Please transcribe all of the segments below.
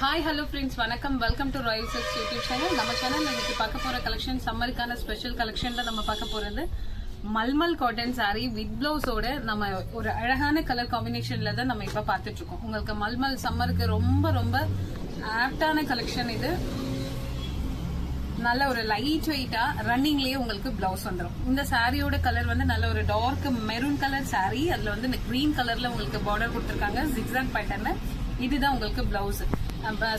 Hi, hello friends, vanakkam, welcome to Royal Silks YouTube channel. நம்ம சேனல்ல இன்னைக்கு பார்க்க போற கலெக்ஷன் சம்மருக்கான ஸ்பெஷல் கலெக்ஷன்ல நம்ம பார்க்க போறது மல்மல் காட்டன் saree வித் பிளவுஸோட நம்ம ஒரு அழகான கலர் காம்பினேஷன்ல தான் நம்ம இப்ப பார்த்துட்டு இருக்கோம். உங்களுக்கு மல்மல் சம்மருக்கு ரொம்ப ரொம்ப ஆப்டான கலெக்ஷன் இது. நல்ல ஒரு லைட் வெயிட்டா ரன்னிங்லயே உங்களுக்கு பிளவுஸ் வந்துடும். இந்த சாரியோட கலர் வந்து நல்ல ஒரு டார்க் மெரூன் கலர் சாரி. அதுல வந்து இந்த கிரீன் கலர்ல உங்களுக்கு பார்டர் கொடுத்திருக்காங்க ஜிக்ஸாக் பேட்டர்ன்ல. இதுதான் உங்களுக்கு பிளவுஸ்.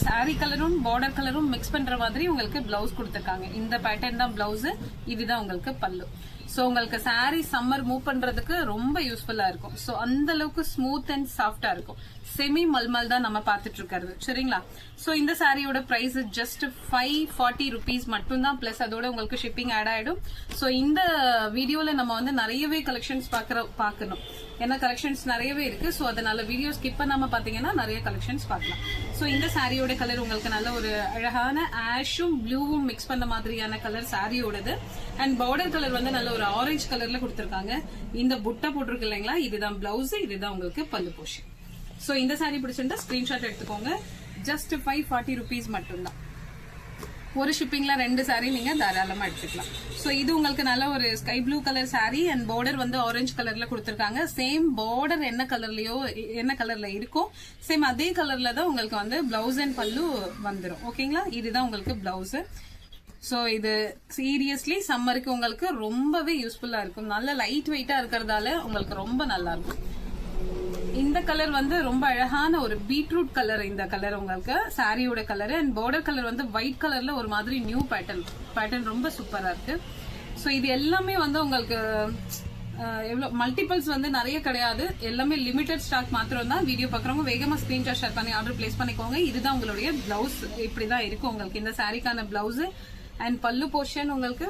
சாரி கலரும் பார்டர் கலரும் மிக்ஸ் பண்ற மாதிரி உங்களுக்கு பிளவுஸ் கொடுத்திருக்காங்க. இந்த பேட்டர்ன் தான் பிளவுஸ். இதுதான் உங்களுக்கு பல்லு. சோ உங்களுக்கு சாரி சம்மர் மூவ் பண்றதுக்கு ரொம்ப யூஸ்ஃபுல்லா இருக்கும். சோ அந்த அளவுக்கு ஸ்மூத் அண்ட் சாஃப்டா இருக்கும். செமி மல்மல் தான் நம்ம பாத்துட்டு இருக்கிறது, சரிங்களா? சோ இந்த சாரியோட பிரைஸ் ஜஸ்ட் 540 rupees மட்டும் தான். பிளஸ் அதோட உங்களுக்கு ஷிப்பிங் ஆட் ஆயிடும். சோ இந்த வீடியோல நம்ம வந்து நிறையவே கலெக்ஷன்ஸ் பாக்கணும். ஏன்னா கலெக்ஷன்ஸ் நிறையவே இருக்கு. சோ அதனால வீடியோ ஸ்கிப் பண்ணாம பாத்தீங்கன்னா நிறைய கலெக்ஷன்ஸ் பார்க்கலாம். சோ இந்த சாரியோட கலர் உங்களுக்கு நல்ல ஒரு அழகான ஆஷும் ப்ளூவும் மிக்ஸ் பண்ண மாதிரியான கலர் சாரியோடது. அண்ட் பார்டர் கலர் வந்து நல்ல ஒரு ஆரஞ்சு கலர்ல கொடுத்திருக்காங்க. இந்த புட்டா போட்டிருக்கு இல்லைங்களா, இதுதான் பிளவுஸ், இதுதான் உங்களுக்கு பல்லு போர்ஷன். சோ இந்த சாரி பிடிச்சிருந்தா ஸ்கிரீன்ஷாட் எடுத்துக்கோங்க. ஜஸ்ட் 540 rupees மட்டும்தான். ஒரு ஷிப்பிங்ல 2 சாரி நீங்க தாராளமா எடுத்துக்கலாம். சோ இது உங்களுக்கு நல்ல ஒரு sky blue colour sari and border வந்து ஆரஞ்சு கலர்ல கொடுத்திருக்காங்க. சேம் பார்டர் என்ன கலர்ல இருக்கோ சேம் அதே கலர்ல தான் உங்களுக்கு வந்து பிளவுஸ் அண்ட் பல்லு வந்துடும். ஓகேங்களா? இதுதான் உங்களுக்கு பிளவுஸ். சோ இது சீரியஸ்லி சம்மருக்கு உங்களுக்கு ரொம்பவே யூஸ்ஃபுல்லா இருக்கும். நல்ல லைட் வெயிட்டா இருக்கிறதால உங்களுக்கு ரொம்ப நல்லா இருக்கும். இந்த கலர் வந்து ரொம்ப அழகான ஒரு பீட்ரூட் கலர். இந்த கலர் உங்களுக்கு சாரியோட கலர் அண்ட் பார்டர் கலர் வந்து ஒயிட் கலர்ல ஒரு மாதிரி நியூ பேட்டர்ன் ரொம்ப சூப்பரா இருக்கு. சோ இது எல்லாமே வந்து உங்களுக்கு எவ்வளவு மல்டிபிள்ஸ் வந்து நிறைய கிடையாது. எல்லாமே லிமிடெட் ஸ்டாக் மாத்திரம் தான். வீடியோ பாக்குறவங்க வேகமா ஸ்கிரீன்ஷாட் ஷேர் பண்ணி ஆர்டர் பிளேஸ் பண்ணிக்கோங்க. இதுதான் உங்களுடைய பிளவுஸ். இப்படிதான் இருக்கும் உங்களுக்கு இந்த சாரிக்கான பிளவுஸ் அண்ட் பல்லு போர்ஷன் உங்களுக்கு.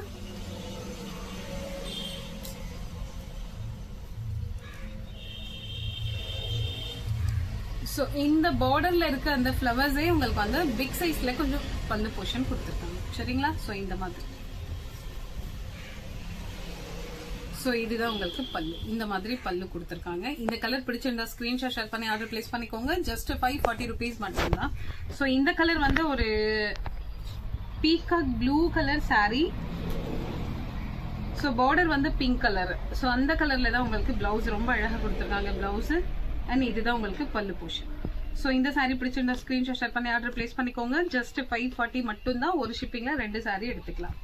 சோ இந்த பார்டர்ல இருக்க அந்த ஃபிளவர்ஸே உங்களுக்கு வந்து பிக் சைஸ்ல கொஞ்சம் பல்லு போர்ஷன் கொடுத்திருக்காங்க, சரிங்களா? சோ இந்த மாதிரி. சோ இதுதான் உங்களுக்கு பல்லு. இந்த மாதிரி பல்லு கொடுத்திருக்காங்க. இந்த கலர் பிடிச்சிருந்தா ஸ்கிரீன்ஷாட் ஷேர் பண்ணி ஆர்டர் பிளேஸ் பண்ணிக்கோங்க. ஜஸ்ட் 540 rupees மட்டும்தான். சோ இந்த கலர் வந்து ஒரு peacock blue colour sorry. So border வந்து பிங்க் கலர். சோ அந்த கலர்ல தான் உங்களுக்கு பிளவுஸ் ரொம்ப அழகா கொடுத்திருக்காங்க பிளவுஸ். அண்ட் இதுதான் உங்களுக்கு பல்லு போர்ஷன். சோ இந்த சாரி பிடிச்சிருந்தா ஸ்கிரீன்ஷாட் ஷேர் பண்ணி ஆர்டர் பிளேஸ் பண்ணிக்கோங்க. ஜஸ்ட் 540 மட்டும்தான். ஒரு ஷிப்பிங்ல 2 சாரி எடுத்துக்கலாம்.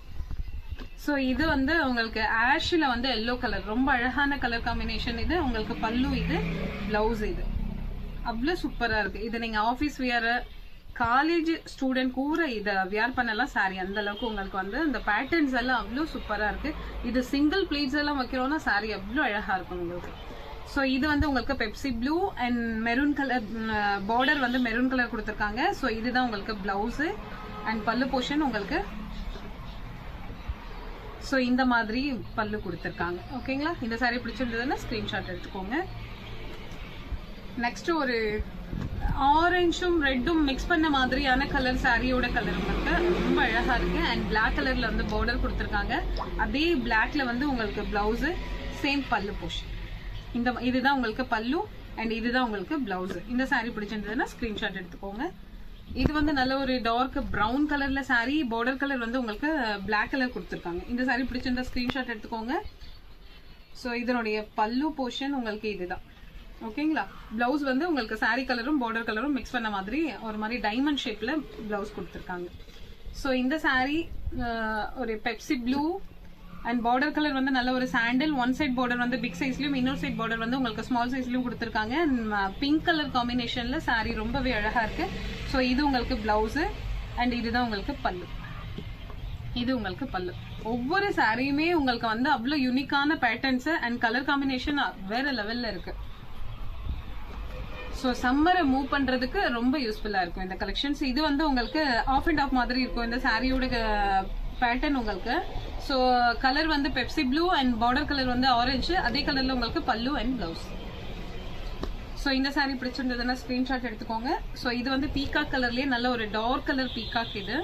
சோ இது வந்து உங்களுக்கு ஆஷ்ல வந்து எல்லோ கலர் ரொம்ப அழகான கலர் காம்பினேஷன். இது உங்களுக்கு பல்லு, இது பிளவுஸ். இது அவ்வளவு சூப்பரா இருக்கு. இது நீங்க ஆபீஸ் வியர், காலேஜ் ஸ்டூடெண்ட் கூட இதை வியர் பண்ணலாம் சாரி. அந்த அளவுக்கு உங்களுக்கு வந்து இந்த பேட்டர்ன்ஸ் எல்லாம் அவ்வளவு சூப்பரா இருக்கு. இது சிங்கிள் பிளேட்ஸ் எல்லாம் வைக்கிறோம்னா சாரி அவ்வளவு அழகா இருக்கும் உங்களுக்கு. சோ இது வந்து உங்களுக்கு Pepsi blue and maroon colour border வந்து மெரூன் கலர் கொடுத்திருக்காங்க. சோ இதுதான் உங்களுக்கு பிளவுஸ் அண்ட் பல்லு போர்ஷன் உங்களுக்கு. சோ இந்த மாதிரி பல்லு கொடுத்திருக்காங்க. ஓகேங்களா? இந்த சாரி பிடிச்சிருந்ததுன்னா ஸ்கிரீன்ஷாட் எடுத்துக்கோங்க. நெக்ஸ்ட் ஒரு ஆரஞ்சும் ரெட்டும் மிக்ஸ் பண்ண மாதிரியான கலர் சாரியோட கலர் உங்களுக்கு ரொம்ப அழகா இருக்கு. அண்ட் பிளாக் கலர்ல வந்து பார்டர் கொடுத்திருக்காங்க. அதே பிளாக்ல வந்து உங்களுக்கு பிளவுஸ், சேம் பல்லு போர்ஷன். இதுதான் உங்களுக்கு பல்லு அண்ட் இதுதான் உங்களுக்கு பிளவுஸ். இந்த சாரி பிடிச்சிருந்ததுன்னா ஸ்கிரீன்ஷாட் எடுத்துக்கோங்க. இது வந்து நல்ல ஒரு டார்க் பிரவுன் கலர்ல சாரி. பார்டர் கலர் வந்து உங்களுக்கு பிளாக் கலர் கொடுத்திருக்காங்க. இந்த சாரி பிடிச்சிருந்தா ஸ்கிரீன்ஷாட் எடுத்துக்கோங்க. சோ இதனுடைய பல்லு போர்ஷன் உங்களுக்கு இதுதான். ஓகேங்களா? பிளவுஸ் வந்து உங்களுக்கு சாரி கலரும் பார்டர் கலரும் மிக்ஸ் பண்ண மாதிரி ஒரு மாதிரி டைமண்ட் ஷேப்ல பிளவுஸ் கொடுத்திருக்காங்க. சோ இந்த சாரி ஒரு Pepsi blue and border colour வந்து நல்ல ஒரு சாண்டில். ஒன் சைட் பார்டர் வந்து பிக் சைஸ்லயும் இன்னொரு சைட் பார்டர் வந்து உங்களுக்கு ஸ்மால் சைஸ்லயும் கொடுத்திருக்காங்க. பிங்க் கலர் காம்பினேஷன்ல சாரி ரொம்பவே அழகா இருக்கு. சோ இது உங்களுக்கு பிளவுஸ் அண்ட் இதுதான் உங்களுக்கு பல்லு. இது உங்களுக்கு பல்லு. ஒவ்வொரு சாரியுமே உங்களுக்கு வந்து அவ்வளவு யூனிக்கான பேட்டர்ன்ஸ் அண்ட் கலர் காம்பினேஷன் வேற லெவல்ல இருக்கு. சோ சம்மரை மூவ் பண்றதுக்கு ரொம்ப யூஸ்ஃபுல்லா இருக்கும் இந்த கலெக்ஷன்ஸ். இது வந்து உங்களுக்கு ஆஃப் அண்ட் ஆஃப் மாதிரி இருக்கும் இந்த சாரியோட பேட்டர்ன் உங்களுக்கு. சோ கலர் வந்து Pepsi blue and border colour வந்து ஆரஞ்சு. அதே கலர்ல உங்களுக்கு பல்லு அண்ட் பிளவுஸ். சோ இந்த சாரி பிடிச்சிருந்ததுன்னா ஸ்கிரீன்ஷாட் எடுத்துக்கோங்க. சோ இது வந்து பீகாக் கலர்லயே நல்ல ஒரு டார்க் கலர் பீகாக் இது.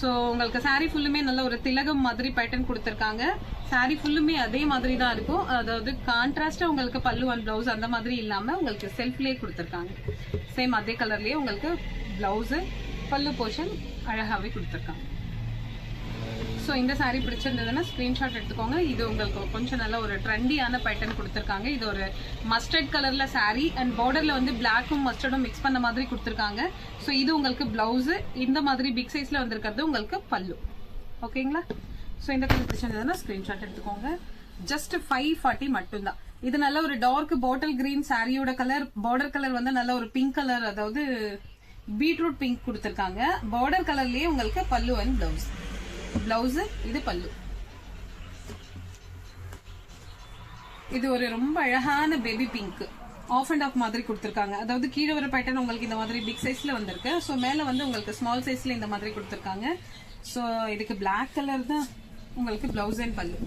சோ உங்களுக்கு சாரி ஃபுல்லுமே நல்ல ஒரு திலகம் மாதிரி பேட்டர்ன் கொடுத்திருக்காங்க. சாரி ஃபுல்லுமே அதே மாதிரி தான் இருக்கும். அதாவது கான்ட்ராஸ்டா உங்களுக்கு பல்லு அண்ட் பிளவுஸ் அந்த மாதிரி இல்லாம உங்களுக்கு செல்ஃப்லயே கொடுத்திருக்காங்க. சேம் அதே கலர்லயே உங்களுக்கு பிளவுஸ், பல்லு போர்ஷன் அழகாவே கொடுத்துருக்காங்க. ஸோ இந்த சாரீ பிடிச்சிருந்ததுன்னா ஸ்கிரீன்ஷாட் எடுத்துக்கோங்க. இது உங்களுக்கு கொஞ்சம் நல்ல ஒரு ட்ரெண்டியான பேட்டர்ன் கொடுத்துருக்காங்க. இது ஒரு மஸ்டர்ட் கலர்ல சாரீ அண்ட் பார்டர்ல வந்து பிளாக்கும் மஸ்டர்டும் மிக்ஸ் பண்ண மாதிரி கொடுத்துருக்காங்க. ஸோ இது உங்களுக்கு பிளவுஸ், இந்த மாதிரி பிக் சைஸ்ல வந்திருக்கிறது உங்களுக்கு பல்லு. ஓகேங்களா? ஸோ இந்த கலர் பிடிச்சிருந்ததுன்னா ஸ்கிரீன்ஷாட் எடுத்துக்கோங்க. ஜஸ்ட் 540 மட்டும்தான். இது நல்ல ஒரு டார்க் பாட்டில் கிரீன் சாரியோட கலர். பார்டர் கலர் வந்து நல்ல ஒரு பிங்க் கலர், அதாவது பீட்ரூட் பிங்க் கொடுத்துருக்காங்க. பார்டர் கலர்லயே உங்களுக்கு பல்லு அண்ட் பிளவுஸ். பிளவுஸ், இது பல்லு. இது ஒரு ரொம்ப அழகான baby pink half and half மாதிரி கொடுத்துருக்காங்க. அதாவது கீழே வர பேட்டர்ன் உங்களுக்கு இந்த மாதிரி பிக் சைஸ்ல வந்திருக்கு. ஸோ மேல வந்து உங்களுக்கு ஸ்மால் சைஸ்ல இந்த மாதிரி கொடுத்துருக்காங்க. ஸோ இதுக்கு பிளாக் கலர் தான் உங்களுக்கு பிளவுஸ் அண்ட் பல்லு.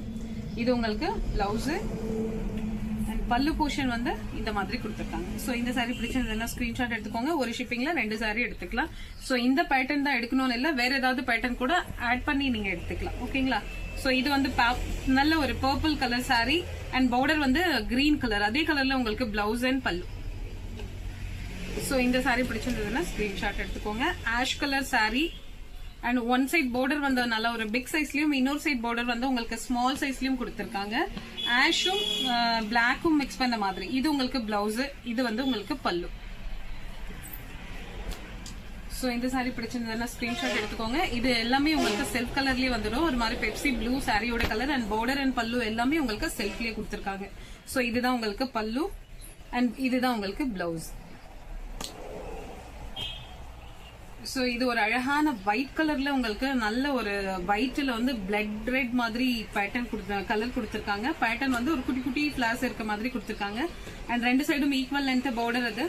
இது உங்களுக்கு பிளவுஸ் அண்ட் பல்லு போர்ஷன் வந்து இந்த மாதிரி கொடுத்துருக்காங்க. ஸோ இந்த சாரி பிடிச்சிருந்ததுன்னா ஸ்கிரீன்ஷாட் எடுத்துக்கோங்க. ஒரு ஷிப்பிங்ல 2 சாரி எடுத்துக்கலாம். ஸோ இந்த பேட்டர்ன் தான் எடுக்கணும்னு இல்லை, வேற ஏதாவது பேட்டர்ன் கூட ஆட் பண்ணி நீங்க எடுத்துக்கலாம். ஓகேங்களா? ஸோ இது வந்து நல்ல ஒரு purple colour sari and border வந்து கிரீன் கலர், அதே கலர்ல உங்களுக்கு பிளவுஸ் அண்ட் பல்லு. ஸோ இந்த சாரி பிடிச்சிருந்ததுன்னா ஸ்கிரீன்ஷாட் எடுத்துக்கோங்க. Ash colour sari and one side border வந்து நல்ல ஒரு பிக் சைஸ்லயும், இன்னொரு சைட் பார்டர் வந்து உங்களுக்கு ஸ்மால் சைஸ்லயும் கொடுத்திருக்காங்க. ஆஷும் பிளாக்கும் மிக்ஸ் பண்ண மாதிரி. இது உங்களுக்கு பிளவுஸ், இது வந்து உங்களுக்கு பல்லு. சோ இந்த சாரி பிடிச்சிருந்ததுன்னா ஸ்கிரீன்ஷாட் எடுத்துக்கோங்க. இது எல்லாமே உங்களுக்கு செல்ஃப் கலர்லயே வந்துடும். ஒரு மாதிரி பெப்சி ப்ளூ சாரியோட கலர் அண்ட் பார்டர் அண்ட் பல்லு எல்லாமே உங்களுக்கு செல்ஃப்லயே கொடுத்திருக்காங்க. சோ இதுதான் உங்களுக்கு பல்லு அண்ட் இதுதான் உங்களுக்கு பிளவுஸ். சோ இது ஒரு அழகான ஒயிட் கலர்ல உங்களுக்கு நல்ல ஒரு ஒயிட்ல வந்து பிளட் ரெட் மாதிரி பேட்டர்ன் கலர் கொடுத்திருக்காங்க. பேட்டர்ன் வந்து ஒரு குட்டி குட்டி ஃபிளார்ஸ் இருக்க மாதிரி கொடுத்திருக்காங்க அண்ட் 2 சைடும் ஈக்குவல் லென்த் பார்டர் அது.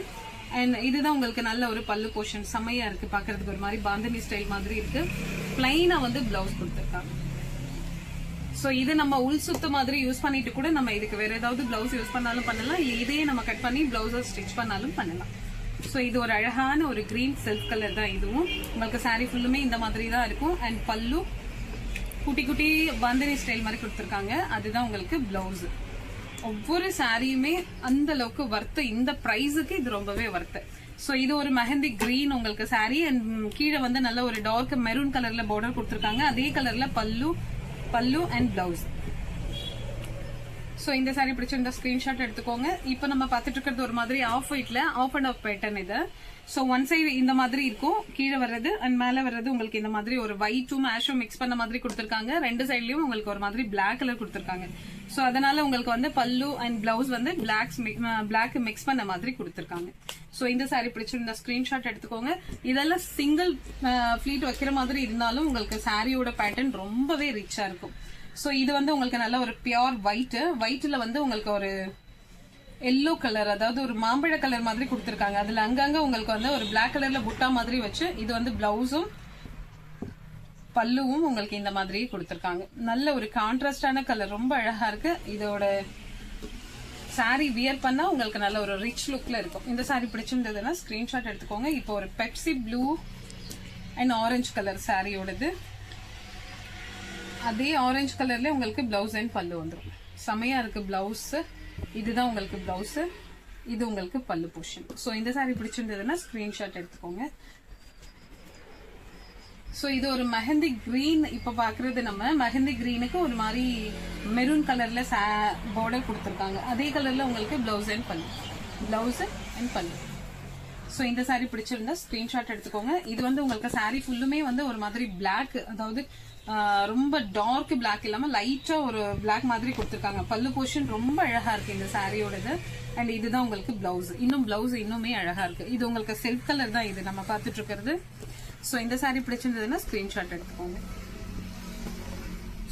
அண்ட் இதுதான் உங்களுக்கு நல்ல ஒரு பல்லு போர்ஷன். செமையா இருக்கு பாக்குறதுக்கு, ஒரு மாதிரி பாந்தனி ஸ்டைல் மாதிரி இருக்கு. பிளைனா வந்து பிளவுஸ் கொடுத்திருக்காங்க. சோ இது நம்ம உள் சுத்த மாதிரி யூஸ் பண்ணிட்டு கூட நம்ம இதுக்கு வேற ஏதாவது பிளவுஸ் யூஸ் பண்ணாலும் பண்ணலாம், இதையே நம்ம கட் பண்ணி பிளவுஸை ஸ்டிச் பண்ணாலும் பண்ணலாம். சோ இது ஒரு அழகான ஒரு கிரீன் செல்ஃப் கலர் தான். இதுவும் உங்களுக்கு சாரி ஃபுல்லுமே இந்த மாதிரி தான் இருக்கும். அண்ட் பல்லு குட்டி குட்டி பாந்தனி ஸ்டைல் மாதிரி கொடுத்திருக்காங்க. அதுதான் உங்களுக்கு பிளவுஸ். ஒவ்வொரு சாரியுமே அந்த அளவுக்கு வர்த்து. இந்த பிரைஸுக்கு இது ரொம்பவே வர்த்து. சோ இது ஒரு மெஹந்தி கிரீன் உங்களுக்கு சாரி அண்ட் கீழே வந்து நல்ல ஒரு டார்க் மெரூன் கலர்ல பார்டர் கொடுத்திருக்காங்க. அதே கலர்ல பல்லு அண்ட் பிளவுஸ். சோ இந்த சாரி பிடிச்சிருந்தா ஸ்கிரீன்ஷாட் எடுத்துக்கோங்க. இப்போ நம்ம பார்த்துட்டு இருக்கிறது ஒரு மாதிரி ஆஃப் ஒயிட்ல ஆஃப் அண்ட் ஆஃப் பேட்டர்ன் இது. சோ ஒன் சைடு இந்த மாதிரி இருக்கும், கீழே வர்றது அண்ட் மேல வர்றது உங்களுக்கு இந்த மாதிரி ஒரு ஒயிட்டும் ஆஷும் மிக்ஸ் பண்ண மாதிரி கொடுத்திருக்காங்க. 2 சைட்லயும் உங்களுக்கு ஒரு மாதிரி பிளாக் கலர் கொடுத்திருக்காங்க. சோ அதனால உங்களுக்கு வந்து பல்லு அண்ட் பிளவுஸ் வந்து பிளாக் மிக்ஸ் பண்ண மாதிரி கொடுத்திருக்காங்க. சோ இந்த சாரி பிடிச்சிருந்தா ஸ்கிரீன்ஷாட் எடுத்துக்கோங்க. இதெல்லாம் சிங்கிள் ஃபிளீட் வைக்கிற மாதிரி இருந்தாலும் உங்களுக்கு சாரியோட பேட்டர்ன் ரொம்பவே ரிச்சா இருக்கும். சோ இது வந்து உங்களுக்கு நல்ல ஒரு பியோர் ஒயிட்ல வந்து உங்களுக்கு ஒரு எல்லோ கலர், அதாவது ஒரு மாம்பழ கலர் மாதிரி கொடுத்திருக்காங்க. அதுல அங்கங்க உங்களுக்கு வந்து ஒரு பிளாக் கலர்ல புட்டா மாதிரி வச்சு இது வந்து பிளவுஸும் பல்லுவும் உங்களுக்கு இந்த மாதிரி கொடுத்திருக்காங்க. நல்ல ஒரு கான்ட்ராஸ்டான கலர், ரொம்ப அழகா இருக்கு. இதோட சாரி வியர் பண்ணா உங்களுக்கு நல்ல ஒரு ரிச் லுக்ல இருக்கும். இந்த சாரி பிடிச்சிருந்ததுன்னா ஸ்கிரீன்ஷாட் எடுத்துக்கோங்க. இப்போ ஒரு Pepsi blue and orange colour சாரியோடது. அதே ஆரஞ்சு கலர்ல உங்களுக்கு பிளவுஸ் அண்ட் பல்லு வந்துடும். செமையா இருக்கு பிளவுஸ். இதுதான் உங்களுக்கு பிளவுஸ், இது உங்களுக்கு பல்லு போர்ஷன். சோ இந்த சாரி பிடிச்சிருந்ததுன்னா ஸ்கிரீன்ஷாட் எடுத்துக்கோங்க. சோ இது ஒரு மெஹந்தி கிரீன். இப்ப பாக்குறது நம்ம மெஹந்தி கிரீனுக்கு ஒரு மாதிரி மெரூன் கலர்ல பார்டர் கொடுத்திருக்காங்க. அதே கலர்ல உங்களுக்கு பிளவுஸ் அண்ட் பல்லு. சோ இந்த சாரி பிடிச்சிருந்தா ஸ்கிரீன்ஷாட் எடுத்துக்கோங்க. இது வந்து உங்களுக்கு சாரி ஃபுல்லுமே வந்து ஒரு மாதிரி பிளாக், அதாவது ரொம்ப டார்க் பிளாக் இல்லாம லைட்டா ஒரு பிளாக் மாதிரி கொடுத்திருக்காங்க. பல்லு போர்ஷன் ரொம்ப அழகா இருக்கு இந்த சாரியோடது. அண்ட் இதுதான் உங்களுக்கு பிளவுஸ். பிளவுஸ் இன்னுமே அழகா இருக்கு. இது உங்களுக்கு செல்ஃப் கலர் தான் இது நம்ம பார்த்துட்டு இருக்கிறது. சோ இந்த சாரி பிடிச்சிருந்ததுன்னா ஸ்கிரீன்ஷாட் எடுத்துக்கோங்க.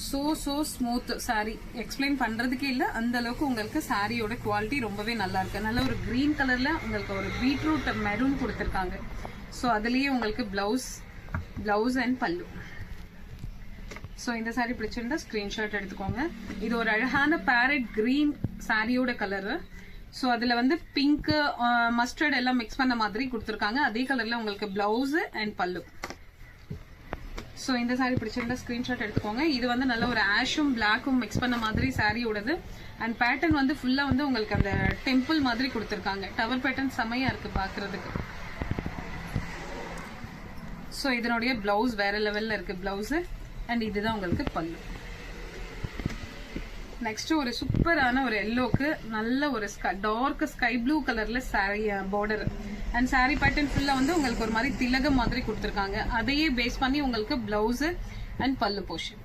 சோ ஸ்மூத் சாரி, எக்ஸ்பிளைன் பண்றதுக்கே இல்ல, அந்த அளவுக்கு உங்களுக்கு சாரியோட குவாலிட்டி ரொம்பவே நல்லா இருக்கு. நல்ல ஒரு கிரீன் கலர்ல உங்களுக்கு ஒரு பீட்ரூட் மெரூன் கொடுத்திருக்காங்க. சோ அதுலயே உங்களுக்கு பிளவுஸ் அண்ட் பல்லு. சோ இந்த சாரி பிடிச்சிருந்தா ஸ்கிரீன்ஷாட் எடுத்துக்கோங்க. இது ஒரு அழகான பேரட் கிரீன் சாரியோட கலர். சோ அதுல வந்து பிங்க் மஸ்டர்ட் எல்லாம் மிக்ஸ் பண்ண மாதிரி கொடுத்திருக்காங்க. அதே கலர்ல உங்களுக்கு பிளவுஸ் அண்ட் பல்லு. சோ இந்த சாரி பிடிச்சிருந்தா ஸ்கிரீன்ஷாட் எடுத்துக்கோங்க. இது வந்து நல்ல ஒரு ஆஷும் பிளாக்கும் மிக்ஸ் பண்ண மாதிரி சாரியோடது. அண்ட் பேட்டர்ன் வந்து ஃபுல்லா வந்து உங்களுக்கு அந்த டெம்பிள் மாதிரி கொடுத்திருக்காங்க. டவர் பேட்டர்ன் செமையா இருக்கு பாக்குறதுக்கு. ஸோ இதனுடைய பிளவுஸ் வேற லெவல்ல இருக்கு பிளவுஸ். அண்ட் இதுதான் உங்களுக்கு பல்லு. நெக்ஸ்ட் ஒரு சூப்பரான ஒரு எல்லோக்கு நல்ல ஒரு டார்க் ஸ்கை ப்ளூ கலர்ல sorry border and sorry pattern ஃபுல்லா வந்து உங்களுக்கு ஒரு மாதிரி திலகம் மாதிரி கொடுத்துருக்காங்க. அதையே பேஸ் பண்ணி உங்களுக்கு பிளவுஸ் அண்ட் பல்லு போர்ஷன்.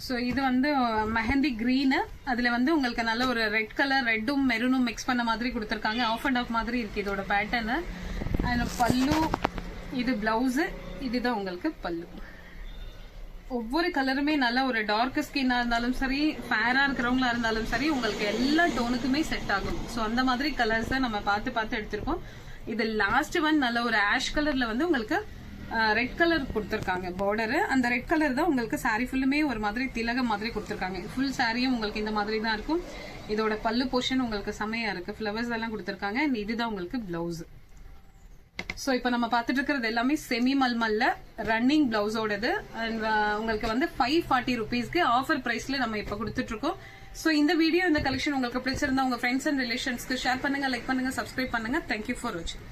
ஸோ இது வந்து மெஹந்தி கிரீன், அதுல வந்து உங்களுக்கு நல்ல ஒரு ரெட் கலர், ரெட்டும் மெரூனும் மிக்ஸ் பண்ண மாதிரி கொடுத்துருக்காங்க. ஆஃப் அண்ட் ஆஃப் மாதிரி இருக்கு இதோட பேட்டர்னு. அண்ட் பல்லு, இது பிளவுஸ், இதுதான் உங்களுக்கு பல்லு. ஒவ்வொரு கலருமே நல்ல ஒரு டார்க் ஸ்கின்னா இருந்தாலும் சரி, ஃபேரா இருக்கிறவங்களா இருந்தாலும் சரி, உங்களுக்கு எல்லா டோனுக்குமே செட் ஆகும். ஸோ அந்த மாதிரி கலர்ஸ் தான் நம்ம பார்த்து எடுத்திருக்கோம். இது லாஸ்ட் ஒன் நல்ல ஒரு ஆஷ் கலர்ல வந்து உங்களுக்கு ரெட் கலர் கொடுத்துருக்காங்க பார்டர். அந்த ரெட் கலர் தான் உங்களுக்கு சாரி ஃபுல்லுமே ஒரு மாதிரி திலகம் மாதிரி கொடுத்துருக்காங்க. ஃபுல் சாரியும் உங்களுக்கு இந்த மாதிரி தான் இருக்கும். இதோட பல்லு போர்ஷன் உங்களுக்கு செமையா இருக்கு, ஃபிளவர்ஸ் எல்லாம் கொடுத்துருக்காங்க. இதுதான் உங்களுக்கு பிளவுஸ். ஸோ இப்போ நம்ம பார்த்துட்டு இருக்கிறது எல்லாமே செமி மல்மல்ல ரன்னிங் பிளவுஸோடது. அண்ட் உங்களுக்கு வந்து 540 rupeesக்கு ஆஃபர் பிரைஸ்ல நம்ம இப்போ கொடுத்துட்டு இருக்கோம். ஸோ இந்த வீடியோ, இந்த கலெக்ஷன் உங்களுக்கு பிடிச்சிருந்தா உங்க ஃப்ரெண்ட்ஸ் அண்ட் ரிலேஷன்ஸ்க்கு ஷேர் பண்ணுங்க, லைக் பண்ணுங்க, சப்ஸ்கிரைப் பண்ணுங்க. தேங்க்யூ ஃபார் வாட்சிங்.